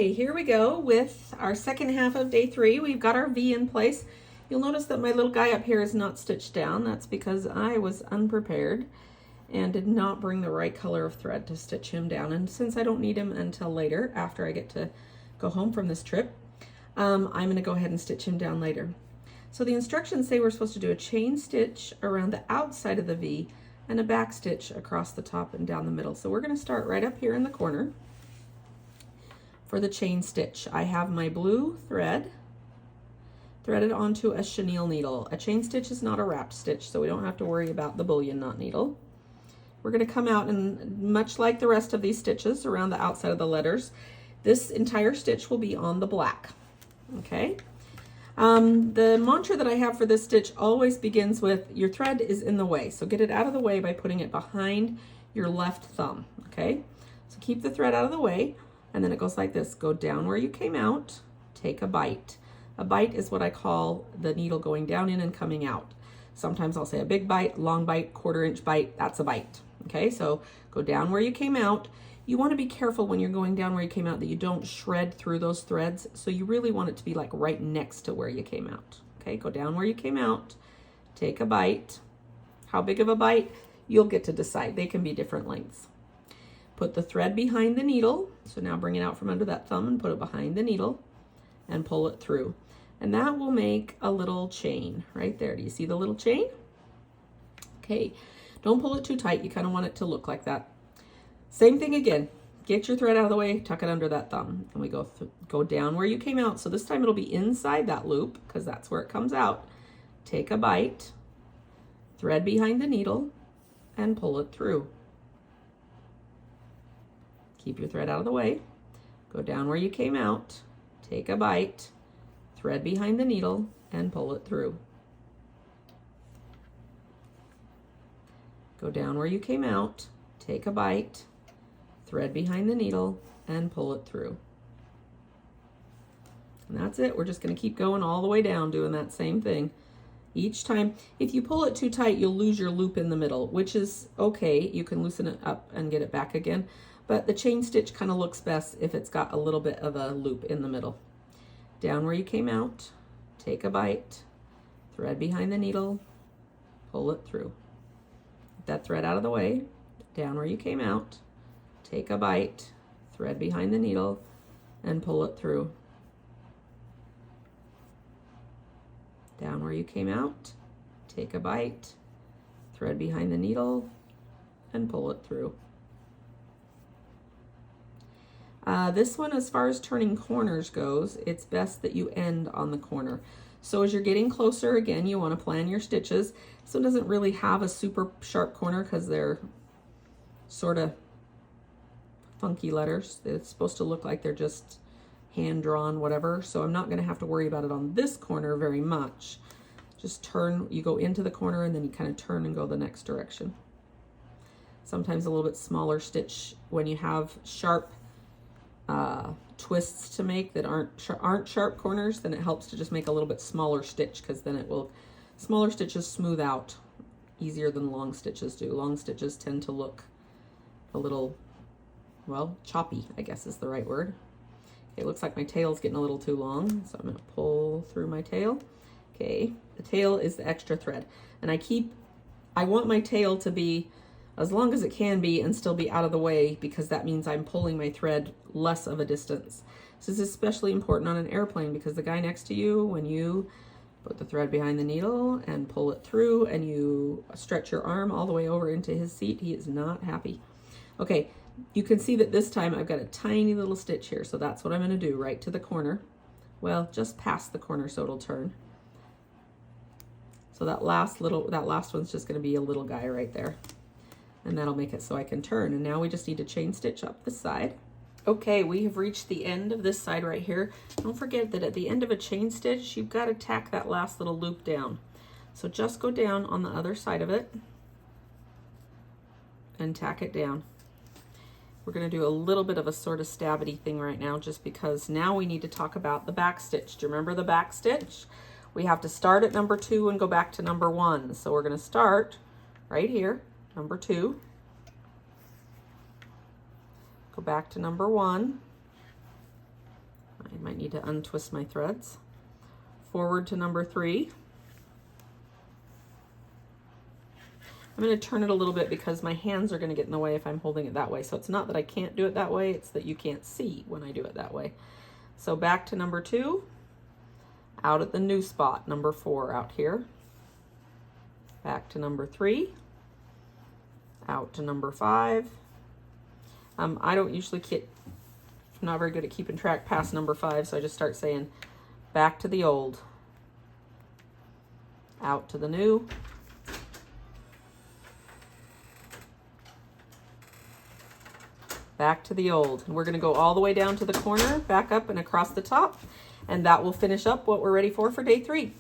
Okay, here we go with our second half of day 3. We've got our V in place. You'll notice that my little guy up here is not stitched down. That's because I was unprepared and did not bring the right color of thread to stitch him down. And since I don't need him until later, after I get to go home from this trip, I'm going to go ahead and stitch him down later. So the instructions say we're supposed to do a chain stitch around the outside of the V and a back stitch across the top and down the middle. So we're going to start right up here in the corner. For the chain stitch, I have my blue thread threaded onto a chenille needle. A chain stitch is not a wrapped stitch, so we don't have to worry about the bullion knot needle. We're going to come out, and much like the rest of these stitches around the outside of the letters, this entire stitch will be on the black. Okay. The mantra that I have for this stitch always begins with your thread is in the way. So get it out of the way by putting it behind your left thumb. Okay. So keep the thread out of the way. And then it goes like this. Go down where you came out, take a bite. A bite is what I call the needle going down in and coming out. Sometimes I'll say a big bite, long bite, quarter-inch bite, that's a bite. Okay, so go down where you came out. You want to be careful when you're going down where you came out that you don't shred through those threads. So you really want it to be like right next to where you came out. Okay, go down where you came out, take a bite. How big of a bite? You'll get to decide. They can be different lengths. Put the thread behind the needle. So now bring it out from under that thumb and put it behind the needle and pull it through. And that will make a little chain right there. Do you see the little chain? Okay, don't pull it too tight. You kind of want it to look like that. Same thing again. Get your thread out of the way, tuck it under that thumb. And we go down where you came out. So this time it'll be inside that loop because that's where it comes out. Take a bite, thread behind the needle, and pull it through. Keep your thread out of the way, go down where you came out, take a bite, thread behind the needle, and pull it through. Go down where you came out, take a bite, thread behind the needle, and pull it through. And that's it. We're just going to keep going all the way down doing that same thing. Each time, if you pull it too tight, you'll lose your loop in the middle, which is okay. You can loosen it up and get it back again. But the chain stitch kind of looks best if it's got a little bit of a loop in the middle. Down where you came out, take a bite, thread behind the needle, pull it through. Get that thread out of the way, down where you came out, take a bite, thread behind the needle, and pull it through. Down where you came out, take a bite, thread behind the needle, and pull it through. This one, as far as turning corners goes, it's best that you end on the corner. So as you're getting closer, again, you want to plan your stitches. This one doesn't really have a super sharp corner because they're sort of funky letters. It's supposed to look like they're just hand-drawn, whatever. So I'm not going to have to worry about it on this corner very much. Just turn, you go into the corner and then you kind of turn and go the next direction. Sometimes a little bit smaller stitch when you have sharp twists to make that aren't sharp corners, then it helps to just make a little bit smaller stitch because then it will, smaller stitches smooth out easier than long stitches do. Long stitches tend to look a little, well, choppy, I guess is the right word. Okay, it looks like my tail's getting a little too long, so I'm going to pull through my tail. Okay, the tail is the extra thread, and I want my tail to be as long as it can be and still be out of the way because that means I'm pulling my thread less of a distance. This is especially important on an airplane because the guy next to you, when you put the thread behind the needle and pull it through and you stretch your arm all the way over into his seat, he is not happy. Okay, you can see that this time I've got a tiny little stitch here, so that's what I'm going to do, right to the corner. Well, just past the corner so it'll turn. So that last one's just going to be a little guy right there. And that'll make it so I can turn. And now we just need to chain stitch up this side. Okay, we have reached the end of this side right here. Don't forget that at the end of a chain stitch, you've got to tack that last little loop down. So just go down on the other side of it and tack it down. We're going to do a little bit of a sort of stabby thing right now just because now we need to talk about the back stitch. Do you remember the back stitch? We have to start at number 2 and go back to number 1. So we're going to start right here. Number 2, go back to number 1, might need to untwist my threads. Forward to number 3. I'm going to turn it a little bit because my hands are going to get in the way if I'm holding it that way. So it's not that I can't do it that way, it's that you can't see when I do it that way. So back to number 2, out at the new spot, number 4 out here. Back to number 3, out to number 5. I don't usually I'm not very good at keeping track past number 5, so I just start saying back to the old, out to the new, back to the old. And we're going to go all the way down to the corner, back up and across the top, and that will finish up what we're ready for day 3.